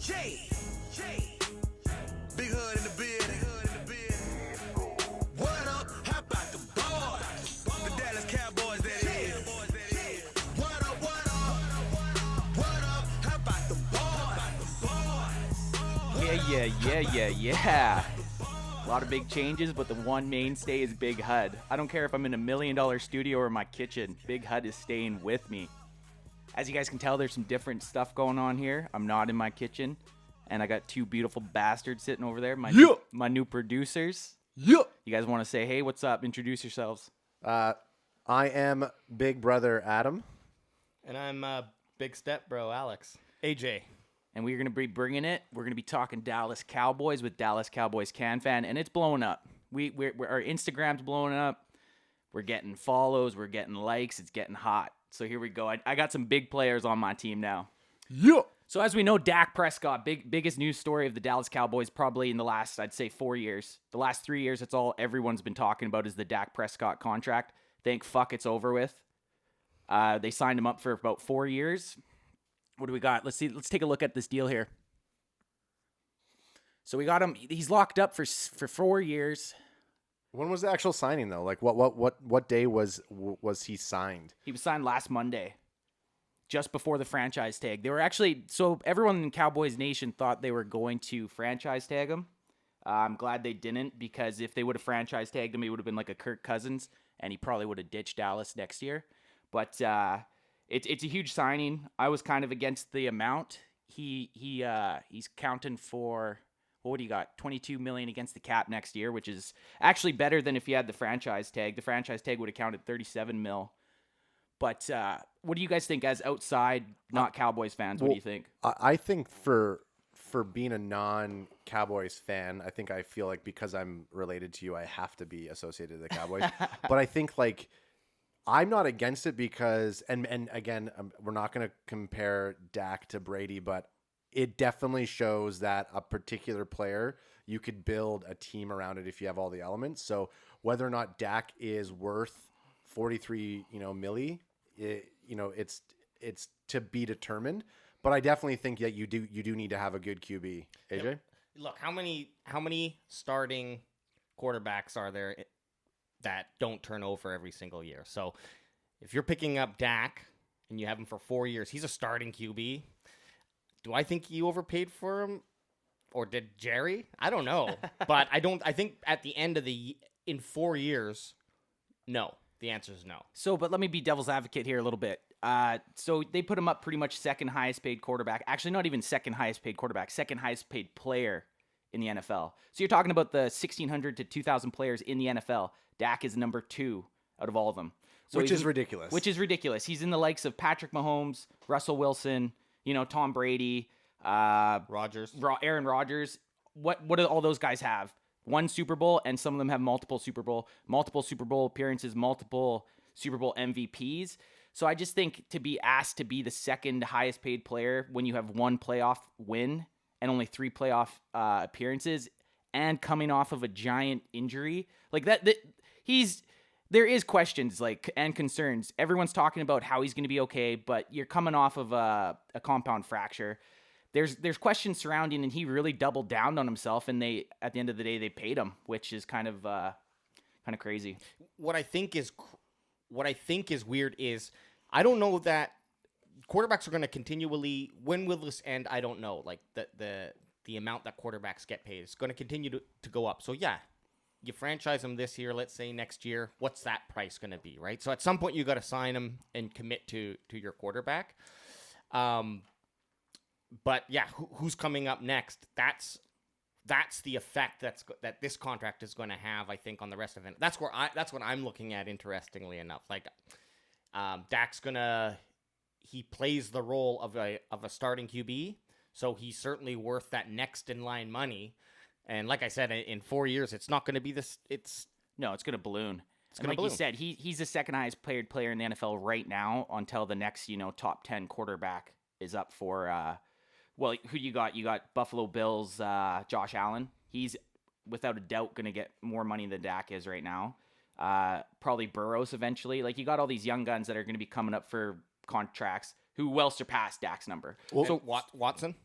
Big Hud in the bed. What up? How about the boys? The Dallas Cowboys, that is. What up? What up? What up? How about the boys? Yeah. A lot of big changes, but the one mainstay is Big Hud. I don't care if I'm in $1 million studio or my kitchen. Big Hud is staying with me. As you guys can tell, there's some different stuff going on here. I'm not in my kitchen, and I got two beautiful bastards sitting over there. My new producers. You guys want to say, hey, what's up? Introduce yourselves. I am Big Brother Adam. And I'm Big Step Bro Alex. AJ. And we're going to be bringing it. We're going to be talking Dallas Cowboys with Dallas Cowboys CanFan, and it's blowing up. Our Instagram's blowing up. We're getting follows. We're getting likes. It's getting hot. So here we go. I got some big players on my team now. Yeah. So as we know, Dak Prescott, biggest news story of the Dallas Cowboys probably in the last, I'd say, 4 years. The last 3 years, that's all everyone's been talking about is the Dak Prescott contract. Thank fuck it's over with. They signed him up for about 4 years. What do we got? Let's see. Let's take a look at this deal here. So we got him. He's locked up for 4 years. When was the actual signing though? Like what day was he signed? He was signed last Monday, just before the franchise tag. They were actually, so everyone in Cowboys Nation thought they were going to franchise tag him. I'm glad they didn't, because if they would have franchise tagged him, he would have been like a Kirk Cousins, and he probably would have ditched Dallas next year. But it's a huge signing. I was kind of against the amount. He's counting for, what do you got? $22 million against the cap next year, which is actually better than if you had the franchise tag. The franchise tag would have counted $37 million. But what do you guys think as outside, not Cowboys fans? What do you think? I think for being a non-Cowboys fan, I feel like because I'm related to you, I have to be associated with the Cowboys. But I think like I'm not against it because, and again, we're not going to compare Dak to Brady, but it definitely shows that a particular player, you could build a team around it if you have all the elements. So whether or not Dak is worth 43, milli, it's to be determined. But I definitely think that you do need to have a good QB. AJ? Yep. Look, how many starting quarterbacks are there that don't turn over every single year? So if you're picking up Dak and you have him for 4 years, he's a starting QB. Do I think you overpaid for him? Or did Jerry? I don't know. But I think at the end of in 4 years, no. The answer is no. So, but let me be devil's advocate here a little bit. So they put him up pretty much second highest paid quarterback. Actually, not even second highest paid quarterback, second highest paid player in the NFL. So you're talking about the 1,600 to 2,000 players in the NFL. Dak is number 2 out of all of them. So which is ridiculous. Which is ridiculous. He's in the likes of Patrick Mahomes, Russell Wilson, Tom Brady, Aaron Rodgers. What do all those guys have? One Super Bowl, and some of them have multiple Super Bowl appearances, multiple Super Bowl MVPs. So I just think to be asked to be the second highest paid player when you have one playoff win and only 3 playoff appearances, and coming off of a giant injury like that there is questions and concerns. Everyone's talking about how he's going to be okay, but you're coming off of a compound fracture. There's questions surrounding, and he really doubled down on himself, and at the end of the day they paid him, which is kind of crazy. What I think is weird is I don't know that quarterbacks are going to continually, when will this end? I don't know. Like the amount that quarterbacks get paid is going to continue to go up. So yeah, you franchise them this year, let's say next year, what's that price going to be, right? So at some point you got to sign them and commit to your quarterback. But yeah, who's coming up next? That's the effect that this contract is going to have, I think, on the rest of it. That's what I'm looking at. Interestingly enough, like Dak's he plays the role of a starting QB, so he's certainly worth that next in line money. And like I said, in 4 years, it's not going to be this. It's going to balloon. Like you said, he's the second highest paid player in the NFL right now until the next top 10 quarterback is up for. Well, who you got? You got Buffalo Bills, Josh Allen. He's without a doubt going to get more money than Dak is right now. Probably Burrows eventually. Like, you got all these young guns that are going to be coming up for contracts who will surpass Dak's number. Well, so Watson?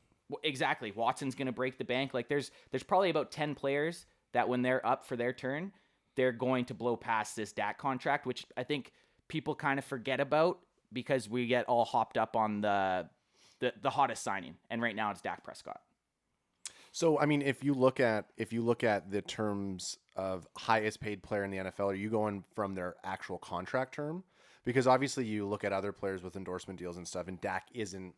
Exactly. Watson's going to break the bank. Like there's probably about 10 players that when they're up for their turn, they're going to blow past this Dak contract, which I think people kind of forget about because we get all hopped up on the hottest signing. And right now it's Dak Prescott. So, I mean, if you look at the terms of highest paid player in the NFL, are you going from their actual contract term? Because obviously you look at other players with endorsement deals and stuff, and Dak isn't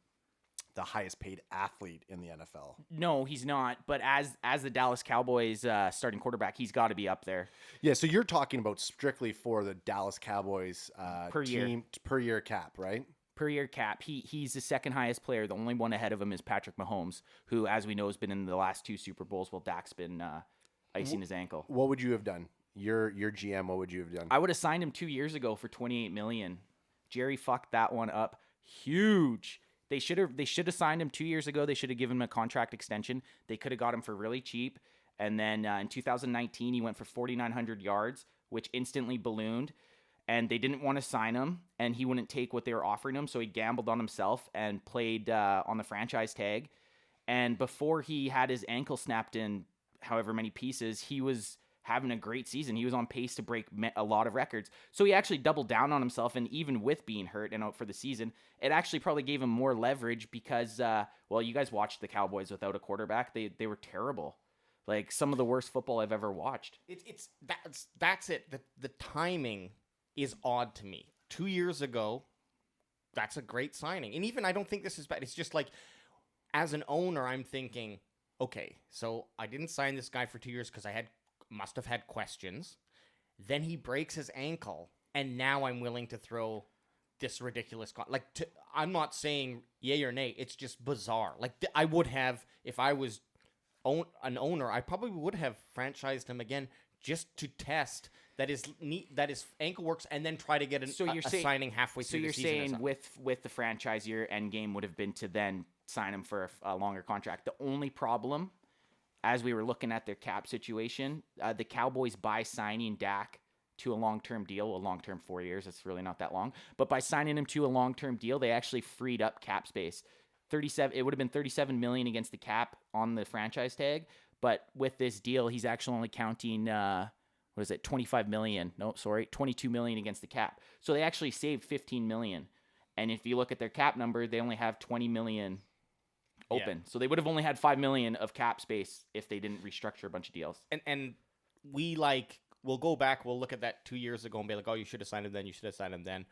the highest paid athlete in the NFL. No, he's not. But as the Dallas Cowboys starting quarterback, he's got to be up there. Yeah, so you're talking about strictly for the Dallas Cowboys Per year cap, right? Per year cap. He's the second highest player. The only one ahead of him is Patrick Mahomes, who, as we know, has been in the last 2 Super Bowls while Dak's been icing his ankle. What would you have done? Your GM, what would you have done? I would have signed him 2 years ago for $28 million. Jerry fucked that one up huge. They should have signed him 2 years ago. They should have given him a contract extension. They could have got him for really cheap. And then in 2019, he went for 4,900 yards, which instantly ballooned. And they didn't want to sign him, and he wouldn't take what they were offering him, so he gambled on himself and played on the franchise tag. And before he had his ankle snapped in however many pieces, he was having a great season. He was on pace to break a lot of records. So he actually doubled down on himself, and even with being hurt and out for the season, it actually probably gave him more leverage because, you guys watched the Cowboys without a quarterback. They were terrible. Like some of the worst football I've ever watched. That's it. The timing is odd to me. 2 years ago, that's a great signing. And even I don't think this is bad. It's just like, as an owner, I'm thinking, okay, so I didn't sign this guy for 2 years because I must have had questions. Then he breaks his ankle, and now I'm willing to throw this ridiculous I'm not saying yay or nay. It's just bizarre. Like I would have, if I was an owner, I probably would have franchised him again just to test that his ankle works, and then try to get a signing halfway through the season. So you're saying with the franchise, your end game would have been to then sign him for a longer contract. The only problem, as we were looking at their cap situation, the Cowboys, by signing Dak to a long-term deal, a long-term 4 years, it's really not that long, but by signing him to a long-term deal, they actually freed up cap space. It would have been $37 million against the cap on the franchise tag, but with this deal, he's actually only counting, $25 million? No, sorry, $22 million against the cap. So they actually saved $15 million. And if you look at their cap number, they only have $20 million open. Yeah. So they would have only had $5 million of cap space if they didn't restructure a bunch of deals. And we'll go back, we'll look at that 2 years ago and be like, oh, you should have signed him then, you should have signed him then.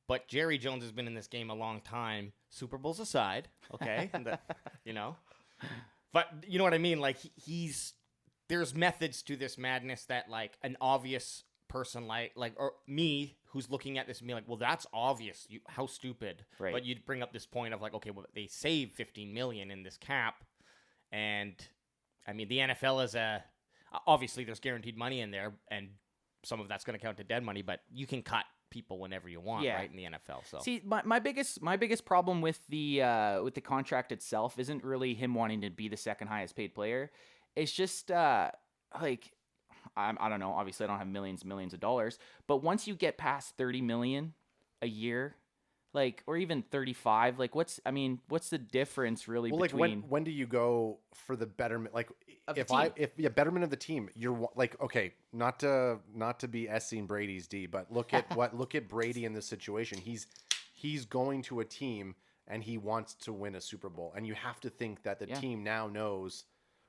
But Jerry Jones has been in this game a long time, Super Bowls aside, okay? But you know what I mean? Like, there's methods to this madness that, like, an obvious person or me who's looking at this and be like, well, that's obvious. How stupid. Right. But you'd bring up this point of like, okay, well, they saved $15 million in this cap. And, I mean, the NFL is obviously there's guaranteed money in there, and some of that's going to count to dead money, but you can cut people whenever you want, right, in the NFL. So see, my biggest problem with the contract itself isn't really him wanting to be the second highest paid player. It's just I don't know. Obviously, I don't have millions of dollars, but once you get past 30 million a year, or even 35, what's the difference really between? Like when do you go for the betterment? Like betterment of the team, you're like, okay, not to be S-ing Brady's D, but look at Brady in this situation. He's going to a team and he wants to win a Super Bowl, and you have to think that the team now knows,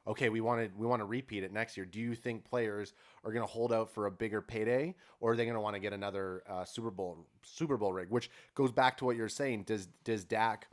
okay, we want to repeat it next year. Do you think players are going to hold out for a bigger payday, or are they going to want to get another Super Bowl rig? Which goes back to what you're saying. Does Dak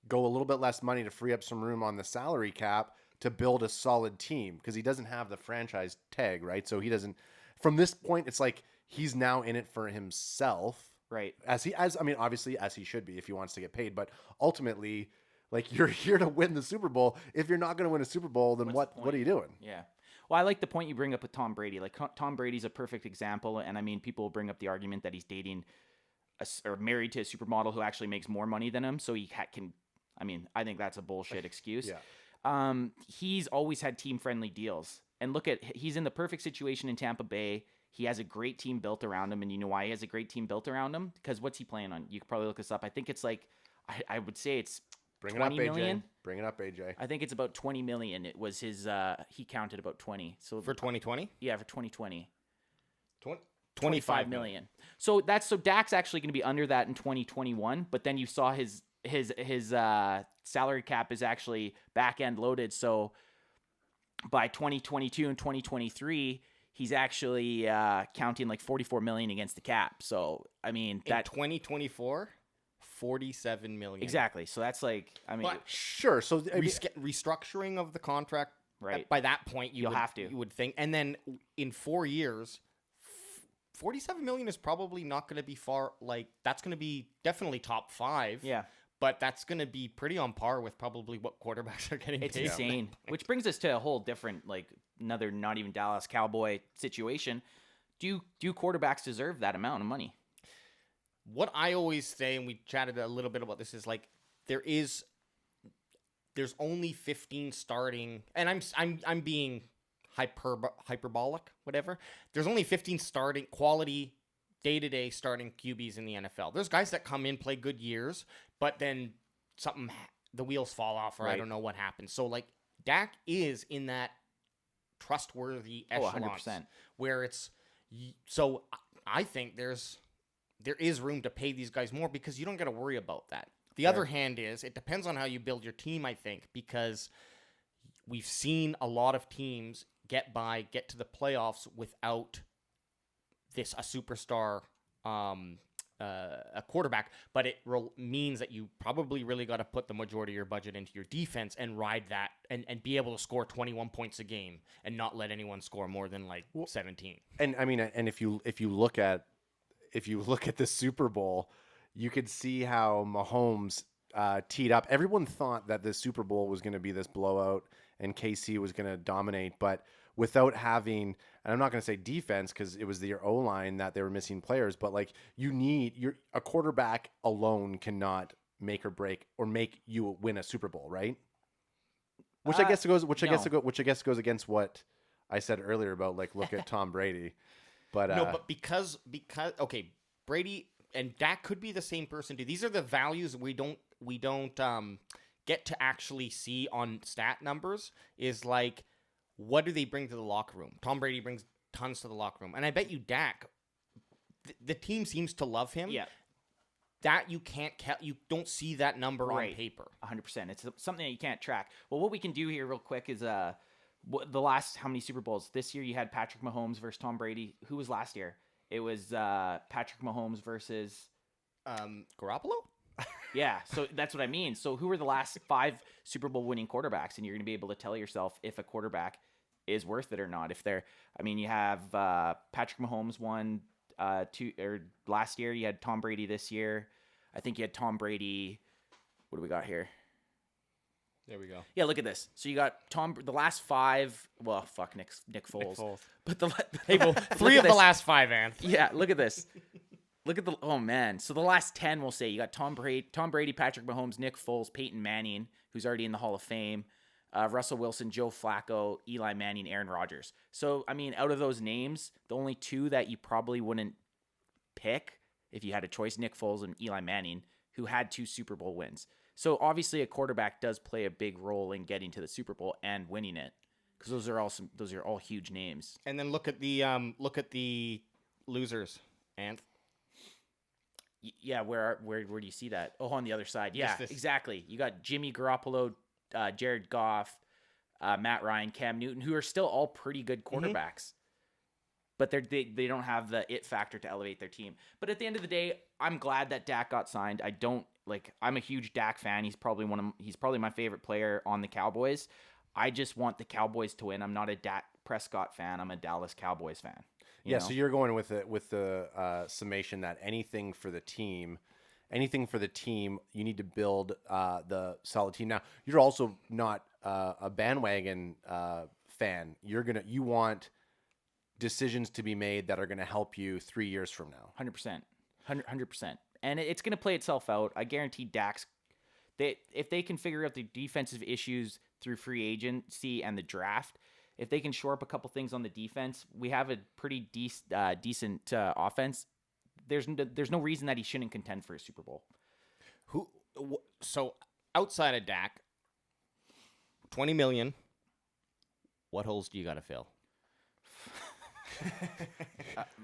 go a little bit less money to free up some room on the salary cap to build a solid team? Because he doesn't have the franchise tag, right? So he doesn't. From this point, it's like he's now in it for himself, right? Obviously as he should be if he wants to get paid, but ultimately, like, you're here to win the Super Bowl. If you're not going to win a Super Bowl, then what are you doing? Yeah. Well, I like the point you bring up with Tom Brady. Like, Tom Brady's a perfect example. And I mean, people will bring up the argument that he's dating or married to a supermodel who actually makes more money than him. So he can, I think that's a bullshit excuse. Yeah. He's always had team-friendly deals. And he's in the perfect situation in Tampa Bay. He has a great team built around him. And you know why he has a great team built around him? Because what's he playing on? You could probably look this up. I think it's I would say it's Bring it up, 20 AJ. million. Bring it up, AJ. I think it's about 20 million. It was his. He counted about 20. So For 2020? yeah, for 2020. 25 million. So Dak's actually going to be under that in 2021. But then you saw his salary cap is actually back end loaded. So by 2022 and 2023, he's actually counting like 44 million against the cap. So I mean that 2024, 47 million. exactly. So that's like But Sure. So restructuring of the contract. Right. By that point, You'll have to. You would think, and then in 4 years. 47 million is probably not going to be far. Like, that's going to be definitely top 5. yeah. But that's going to be pretty on par with probably what quarterbacks are getting It's paid. insane. Which brings us to a whole different, like, another not even Dallas Cowboy situation. Do quarterbacks deserve that amount of money? What I always say, and we chatted a little bit about this, is like there's only 15 starting, and I'm being hyperbolic, whatever. There's only 15 starting quality day-to-day starting QBs in the NFL. There's guys that come in, play good years, but then the wheels fall off, or I don't know what happens. So like Dak is in that trustworthy echelon 100%. where it's so I think there is room to pay these guys more because you don't got to worry about that. The other hand is it depends on how you build your team, I think, because we've seen a lot of teams get to the playoffs without a superstar a quarterback, but it means that you probably really got to put the majority of your budget into your defense and ride that and be able to score 21 points a game and not let anyone score more than like 17. And I mean, and if you look at the Super Bowl, you could see how Mahomes teed up. Everyone thought that this Super Bowl was going to be this blowout and KC was going to dominate, but without having, and I'm not going to say defense because it was their O-line that they were missing players, but like a quarterback alone cannot make or break or make you win a Super Bowl, right? Which I guess goes against what I said earlier about like look at Tom Brady, but no, but because okay, Brady and Dak could be the same person too. These are the values we don't get to actually see on stat numbers. Is like, what do they bring to the locker room? Tom Brady brings tons to the locker room, and I bet you Dak, the team seems to love him. Yeah, that you don't see that number on paper. 100%. It's something that you can't track. Well, what we can do here real quick is the last how many Super Bowls this year? You had Patrick Mahomes versus Tom Brady. Who was last year? It was Patrick Mahomes versus Garoppolo. Yeah, so that's what I mean. So who are the last 5 Super Bowl winning quarterbacks? And you're going to be able to tell yourself if a quarterback is worth it or not. You have Patrick Mahomes won last year. You had Tom Brady this year. I think you had Tom Brady. What do we got here? There we go. Yeah, look at this. So you got the last 5. Well, fuck Nick Foles. But three of the last 5, Anth. Yeah, look at this. Look at oh man. So the last 10, we'll say you got Tom Brady, Patrick Mahomes, Nick Foles, Peyton Manning, who's already in the Hall of Fame, Russell Wilson, Joe Flacco, Eli Manning, Aaron Rodgers. So I mean, out of those names, the only 2 that you probably wouldn't pick if you had a choice, Nick Foles and Eli Manning, who had 2 Super Bowl wins. So obviously, a quarterback does play a big role in getting to the Super Bowl and winning it, because those are all huge names. And then look at the losers, Anth. Yeah, where do you see that? Oh, on the other side. Yeah, exactly. You got Jimmy Garoppolo, Jared Goff, Matt Ryan, Cam Newton, who are still all pretty good quarterbacks. But they don't have the it factor to elevate their team. But at the end of the day, I'm glad that Dak got signed. I'm a huge Dak fan. He's probably my favorite player on the Cowboys. I just want the Cowboys to win. I'm not a Dak Prescott fan. I'm a Dallas Cowboys fan. Yeah, so you're going with the summation that anything for the team, you need to build the solid team. Now, you're also not a bandwagon fan. You want decisions to be made that are going to help you 3 years from now. 100%. 100%. And it's going to play itself out. I guarantee if they can figure out the defensive issues through free agency and the draft, if they can shore up a couple things on the defense, we have a pretty decent offense. There's no reason that he shouldn't contend for a Super Bowl. So outside of Dak, $20 million. What holes do you got to fill?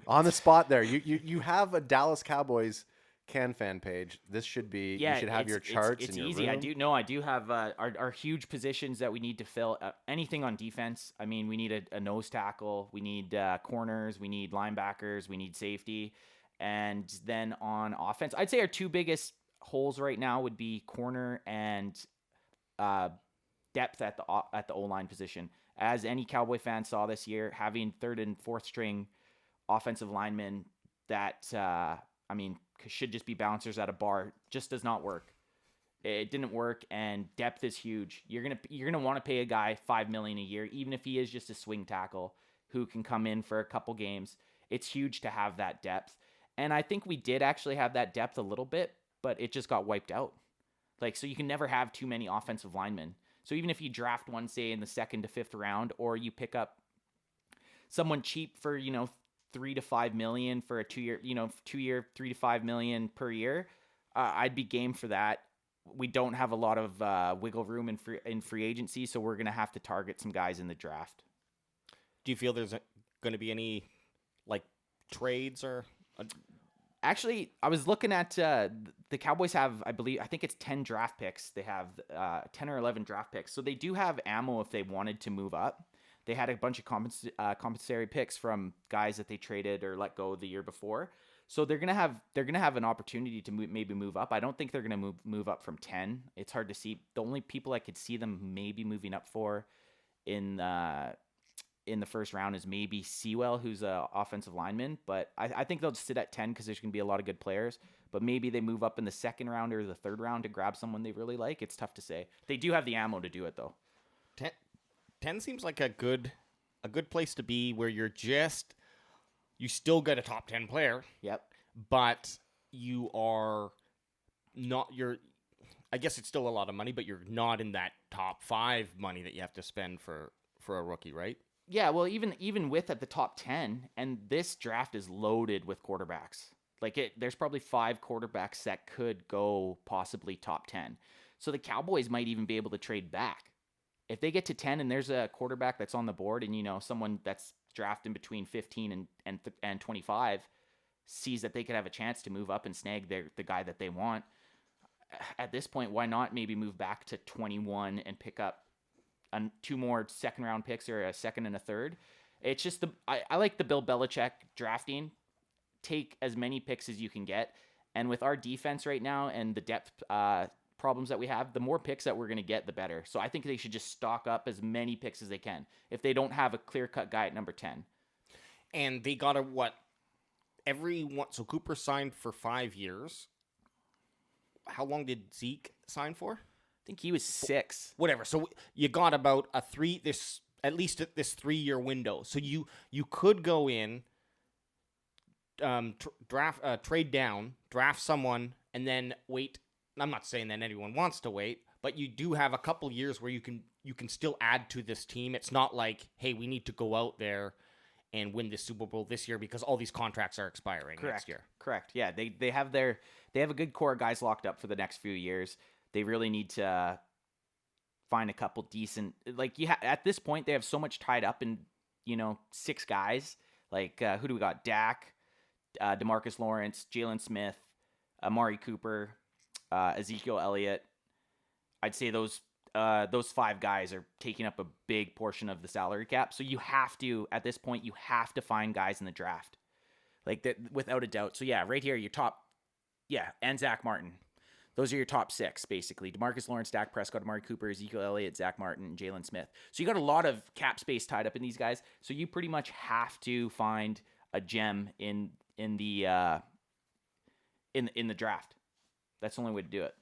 On the spot there. You have a Dallas Cowboys CanFan page. This should be, you should have your charts it's in your easy. room. I do have our huge positions that we need to fill. Anything on defense. I mean, we need a nose tackle. We need corners. We need linebackers. We need safety. And then on offense, I'd say our two biggest holes right now would be corner and depth at the O-line position. As any Cowboy fan saw this year, having third and fourth string offensive linemen that should just be bouncers at a bar just does not work. It didn't work, and depth is huge. You're gonna want to pay a guy $5 million a year, even if he is just a swing tackle who can come in for a couple games. It's huge to have that depth, and I think we did actually have that depth a little bit, but it just got wiped out. So you can never have too many offensive linemen. So even if you draft one, say in the 2nd to 5th round, or you pick up someone cheap for, $3 to $5 million for a 2-year, 2-year, $3 to $5 million per year, I'd be game for that. We don't have a lot of wiggle room in free agency, so we're going to have to target some guys in the draft. Do you feel there's going to be any trades or? Actually, I was looking at the Cowboys have, I think it's 10 draft picks. They have 10 or 11 draft picks. So they do have ammo if they wanted to move up. They had a bunch of compensatory picks from guys that they traded or let go the year before. So they're gonna have an opportunity to maybe move up. I don't think they're gonna move up from 10. It's hard to see. The only people I could see them maybe moving up for in the first round is maybe Sewell, who's an offensive lineman. But I think they'll sit at 10 because there's going to be a lot of good players. But maybe they move up in the 2nd round or the 3rd round to grab someone they really like. It's tough to say. They do have the ammo to do it, though. 10 seems like a good place to be where you still get a top 10 player. Yep. But you are not I guess it's still a lot of money, but you're not in that top 5 money that you have to spend for a rookie, right? Yeah, well, even with at the top 10, and this draft is loaded with quarterbacks. There's probably 5 quarterbacks that could go possibly top 10. So the Cowboys might even be able to trade back. If they get to 10 and there's a quarterback that's on the board and, someone that's drafted between 15 and 25 sees that they could have a chance to move up and snag the guy that they want, at this point, why not maybe move back to 21 and pick up 2 more 2nd round picks or a 2nd and a 3rd. It's just I like the Bill Belichick drafting. Take as many picks as you can get. And with our defense right now and the depth problems that we have, the more picks that we're going to get, the better. So I think they should just stock up as many picks as they can if they don't have a clear-cut guy at number 10. And they got so Cooper signed for 5 years. How long did Zeke sign for? I think he was 6. Whatever. So you got about at least this 3-year window. So you could go in, trade down, draft someone, and then wait. I'm not saying that anyone wants to wait, but you do have a couple years where you can still add to this team. It's not like, hey, we need to go out there and win the Super Bowl this year because all these contracts are expiring next year. Correct. Yeah, they have a good core of guys locked up for the next few years. They really need to find a couple decent, at this point, they have so much tied up in, 6 guys. Who do we got? Dak, DeMarcus Lawrence, Jalen Smith, Amari Cooper, Ezekiel Elliott. I'd say those 5 guys are taking up a big portion of the salary cap. So you have to, at this point, find guys in the draft. Without a doubt. So yeah, right here, and Zach Martin. Those are your top 6, basically. DeMarcus Lawrence, Dak Prescott, Amari Cooper, Ezekiel Elliott, Zach Martin, and Jalen Smith. So you got a lot of cap space tied up in these guys. So you pretty much have to find a gem in the draft. That's the only way to do it.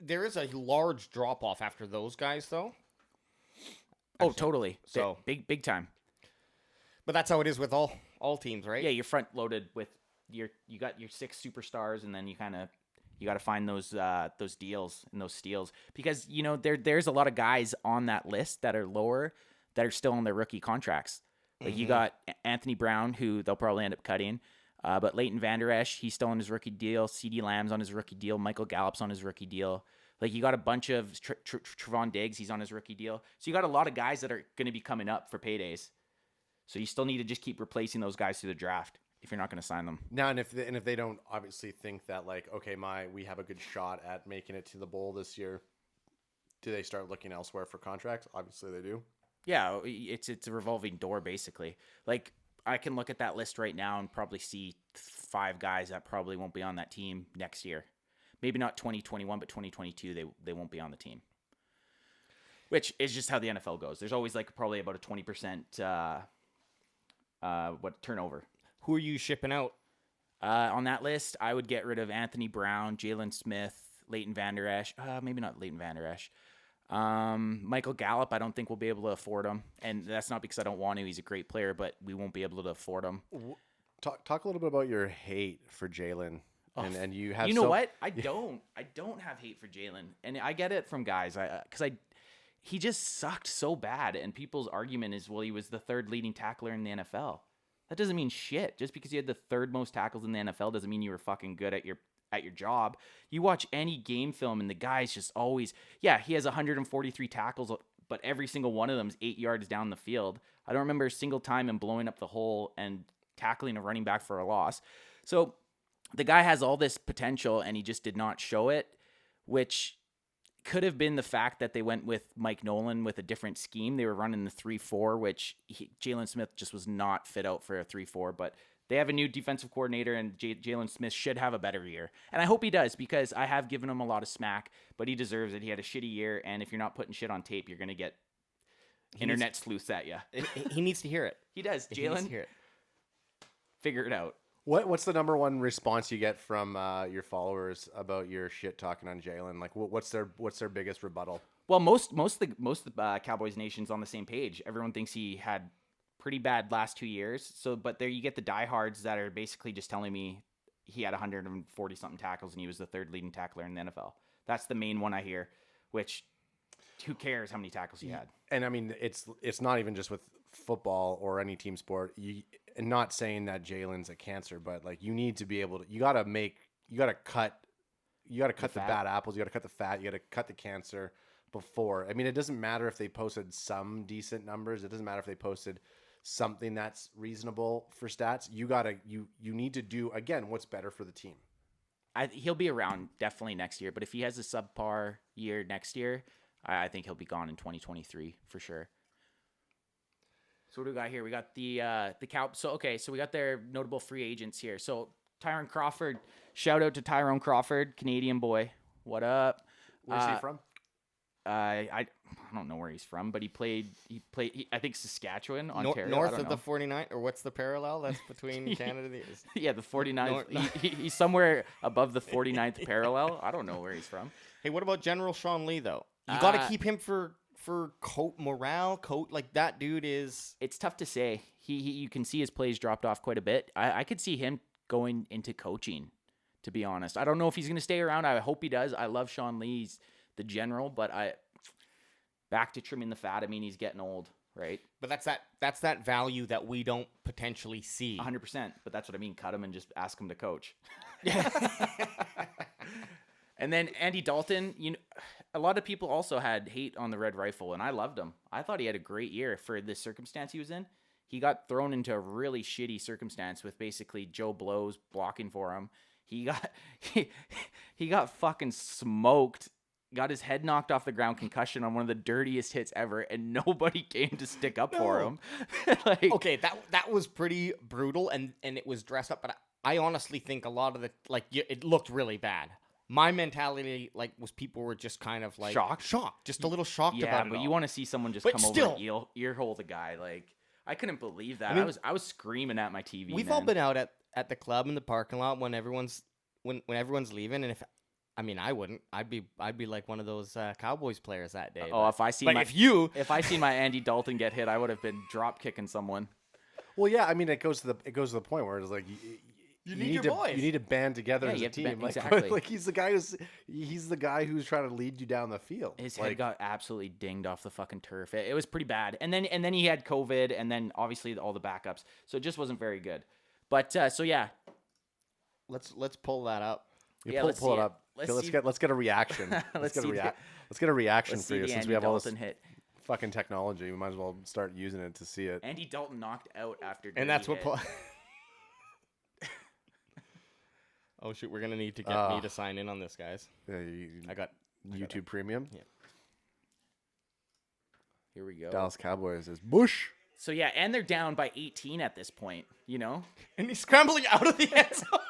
There is a large drop-off after those guys, though. Oh, totally. So big time. But that's how it is with all teams, right? Yeah, you're front loaded with you got your 6 superstars, and then you got to find those deals and those steals because there's a lot of guys on that list that are lower that are still on their rookie contracts. You got Anthony Brown, who they'll probably end up cutting, but Leighton Vander Esch, he's still on his rookie deal. CeeDee Lamb's on his rookie deal. Michael Gallup's on his rookie deal. Like, you got a bunch of Trevon Diggs. He's on his rookie deal. So you got a lot of guys that are going to be coming up for paydays. So you still need to just keep replacing those guys through the draft if you're not going to sign them. Now, and if they don't obviously think that, like, okay, we have a good shot at making it to the bowl this year, do they start looking elsewhere for contracts? Obviously they do. Yeah, it's a revolving door, basically. Like, I can look at that list right now and probably see 5 guys that probably won't be on that team next year. Maybe not 2021, but 2022, they won't be on the team. Which is just how the NFL goes. There's always like probably about a 20% turnover. Who are you shipping out? On that list, I would get rid of Anthony Brown, Jalen Smith, Leighton Vander Esch. Maybe not Leighton Vander Esch. Michael Gallup, I don't think we'll be able to afford him. And that's not because I don't want to. He's a great player, but we won't be able to afford him. Talk a little bit about your hate for Jalen. And you have, you know what? I don't have hate for Jalen, and I get it from guys. He just sucked so bad, and people's argument is, well, he was the 3rd leading tackler in the NFL. That doesn't mean shit. Just because you had the 3rd most tackles in the NFL doesn't mean you were fucking good at your job. You watch any game film, and the guy's just always, yeah, he has 143 tackles, but every single one of them is 8 yards down the field. I don't remember a single time him blowing up the hole and tackling a running back for a loss. So the guy has all this potential, and he just did not show it, which could have been the fact that they went with Mike Nolan with a different scheme. They were running the 3-4, which Jalen Smith just was not fit out for a 3-4, but they have a new defensive coordinator, and Jalen Smith should have a better year. And I hope he does, because I have given him a lot of smack, but he deserves it. He had a shitty year, and if you're not putting shit on tape, you're going to get internet sleuths at you. He needs to hear it. He does. Jalen, figure it out. What's the number one response you get from your followers about your shit talking on Jalen? Like, what's their biggest rebuttal? Well, most of the Cowboys Nation's on the same page. Everyone thinks he had pretty bad last 2 years. So, but there you get the diehards that are basically just telling me he had 140 something tackles and he was the 3rd leading tackler in the NFL. That's the main one I hear. Which, who cares how many tackles he had? And I mean, it's not even just with football or any team sport. And not saying that Jalen's a cancer, but like, you need to be able to, you got to cut the bad apples. You got to cut the fat. You got to cut the cancer before. I mean, it doesn't matter if they posted some decent numbers. It doesn't matter if they posted something that's reasonable for stats. You need to do, again, what's better for the team. He'll be around definitely next year, but if he has a subpar year next year, I think he'll be gone in 2023 for sure. So what do we got here? We got the Cow. So we got their notable free agents here. So Tyrone Crawford, shout out to Tyrone Crawford, Canadian boy. What up? Where's he from? I don't know where he's from, but he played I think Saskatchewan, Ontario. North of the 49, or what's the parallel that's between Canada and the Yeah, the 49th. He's somewhere above the 49th parallel. I don't know where he's from. Hey, what about General Sean Lee though? You got to keep him for morale, like that dude is. It's tough to say. You can see his plays dropped off quite a bit. I could see him going into coaching, to be honest. I don't know if he's going to stay around. I hope he does. I love Sean Lee. He's the general, but back to trimming the fat. I mean, he's getting old, right? But that's that value that we don't potentially see. 100%. But that's what I mean. Cut him and just ask him to coach. And then Andy Dalton, a lot of people also had hate on the Red Rifle, and I loved him. I thought he had a great year for the circumstance he was in. He got thrown into a really shitty circumstance with basically Joe Blows blocking for him. He got fucking smoked, got his head knocked off the ground, concussion on one of the dirtiest hits ever, and nobody came to stick up for him. Okay, that was pretty brutal, and it was dressed up, but I honestly think a lot of it looked really bad. My mentality, was people were just kind of shocked, just a little shocked about it. Yeah, but you want to see someone just come over and earhole the guy. I couldn't believe that. I was screaming at my TV. We've all been out at the club in the parking lot when everyone's leaving, and I wouldn't. I'd be like one of those Cowboys players that day. If I seen my Andy Dalton get hit, I would have been drop kicking someone. Well, yeah, I mean, it goes to the point where it's like. You need your boys. You need to band together as a team. Exactly. He's the guy who's trying to lead you down the field. His head got absolutely dinged off the fucking turf. It was pretty bad. And then he had COVID, and then obviously all the backups. So it just wasn't very good. But so yeah, let's pull that up. You Yeah, pull let's it see it. up. Let's Okay, see- let's get a reaction. Let's get see a let's get a reaction Let's for see you the since Andy we have all this Dalton hit. fucking technology. We might as well start using it to see it. Andy Dalton knocked out after. And that's what. dirty hit. Oh shoot, we're gonna need to get me to sign in on this, guys. I got YouTube Premium. Yeah. Here we go. Dallas Cowboys is Bush. So yeah, and they're down by 18 at this point. You know. And he's scrambling out of the end zone.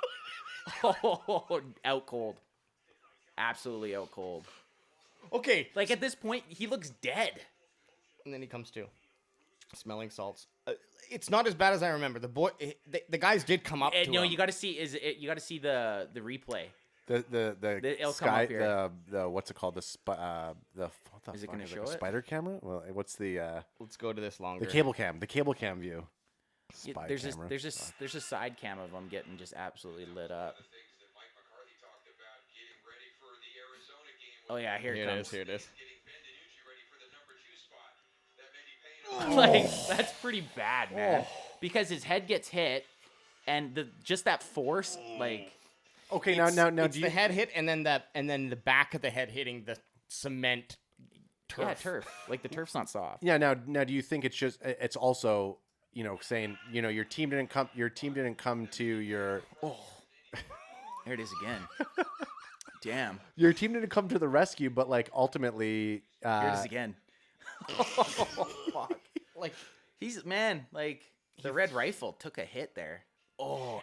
Oh, out cold. Absolutely out cold. Okay. Like at this point, he looks dead. And then he comes to smelling salts. It's not as bad as I remember. The guys did come up to No, him. you got to see. You got to see the replay. The it'll come up sky here. the what's it called what the Is it fuck gonna is show a it? spider camera? Well, what's the Let's go to this longer. cable cam view. Yeah, Spy there's camera. a side cam of them getting just absolutely lit up. Oh yeah, here it comes. Here it is. Like that's pretty bad, man. Because his head gets hit, and just that force, like Okay, It's now the head hit and then the back of the head hitting the cement turf. yeah, turf. Like the turf's not soft. yeah, now do you think it's also, saying, your team didn't come to your There it is again. Damn. your team didn't come to the rescue, but like ultimately Here it is again. Like He's like the red rifle took a hit there.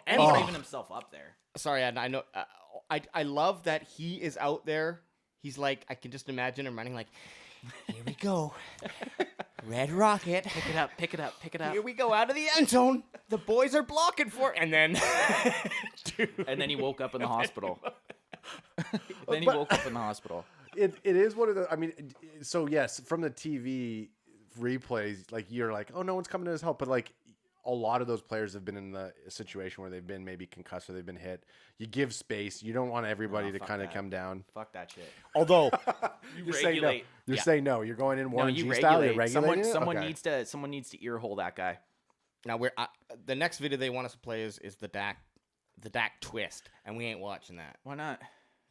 And he's leaving himself up there. sorry, I know. I love that he is out there. He's like, I can just imagine him running like, here we go, red rocket. Pick it up, pick it up, pick it up. Here we go out of the end zone. The boys are blocking for, and then, And then he woke up in the hospital. Then he woke up in the hospital. it is one of the. I mean, so yes, from the TV replays, like you're like, oh, no one's coming to his help, but like a lot of those players have been in the situation where they've been maybe concussed or they've been hit. You give space. You don't want everybody to fuck kind of that. come down. Fuck that shit. although You're saying no. regulate. You're Yeah. saying no. You're going in No, Warren you G style. You're regulate. regulating it? Someone Okay. needs to ear hole that guy. now we're the next video they want us to play is the Dak twist, and we ain't watching that. Why not?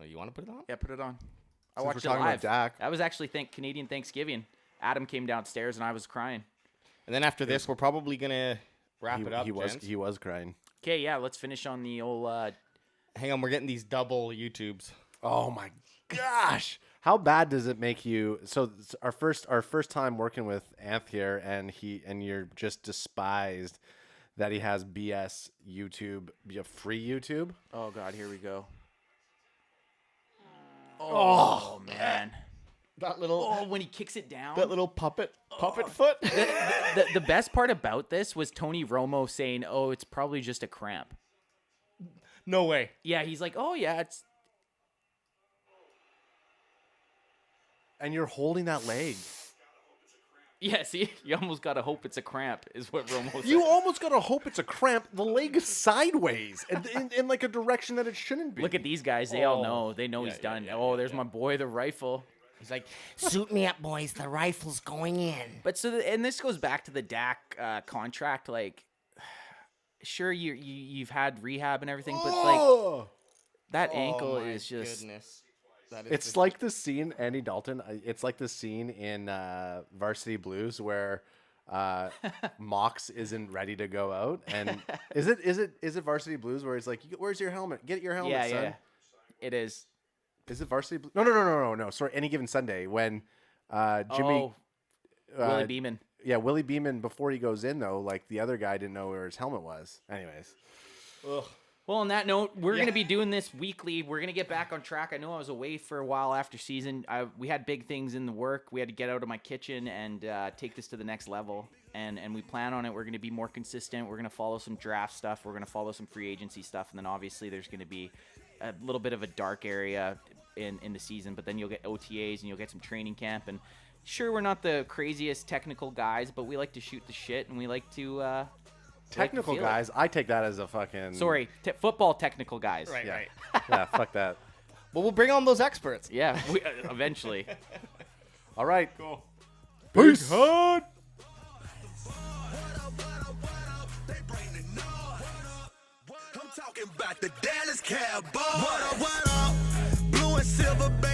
Oh, you want to put it on? Yeah, put it on. I Since watched we're it talking about live. Dak. That was actually Canadian Thanksgiving. Adam came downstairs and I was crying. And then after this, we're probably gonna wrap it up. He gents. was crying. Okay, yeah, let's finish on the old. Hang on, we're getting these double YouTubes. Oh my gosh. How bad does it make you? So it's our first time working with Anth here, and you're just despised that he has BS YouTube, free YouTube. Oh God, here we go. Oh man. That little Oh, when he kicks it down. puppet foot. The best part about this was Tony Romo saying, "Oh, it's probably just a cramp." No way. Yeah, he's like, "Oh yeah, it's." And you're holding that leg. Yeah, see, you almost gotta hope it's a cramp, is what Romo said. You almost gotta hope it's a cramp. The leg is sideways and in like a direction that it shouldn't be. Look at these guys; they all know. They know Yeah, he's yeah, done. yeah, There's my boy, the rifle. He's like, suit me up, boys. The rifle's going in. But and this goes back to the Dak contract. Like, sure, you've had rehab and everything, but like Oh! that ankle is just. Goodness. That is It's just- like the scene, Andy Dalton. It's like the scene in Varsity Blues where Mox isn't ready to go out, and is it Varsity Blues where he's like, "Where's your helmet? Get your helmet, Yeah, son." yeah, it is. Is it Varsity Blues? No. Sorry, Any Given Sunday when Jimmy, Willie Beeman. yeah, Willie Beeman before he goes in though, like the other guy didn't know where his helmet was. Anyways, Ugh. Well, on that note, we're going to be doing this weekly. We're going to get back on track. I know I was away for a while after season. We had big things in the work. We had to get out of my kitchen and take this to the next level. And we plan on it. We're going to be more consistent. We're going to follow some draft stuff. We're going to follow some free agency stuff. And then obviously there's going to be a little bit of a dark area in the season. But then you'll get OTAs and you'll get some training camp. And sure, we're not the craziest technical guys, but we like to shoot the shit. And we like to... technical feel it. guys, I take that as a fucking Sorry, football technical guys. Right, Yeah, right. yeah, fuck that. Well, we'll bring on those experts. Yeah, we, eventually. All right, Cool. peace. Hud. I'm talking about the Dallas Cowboys. What up, what up? silver, baby.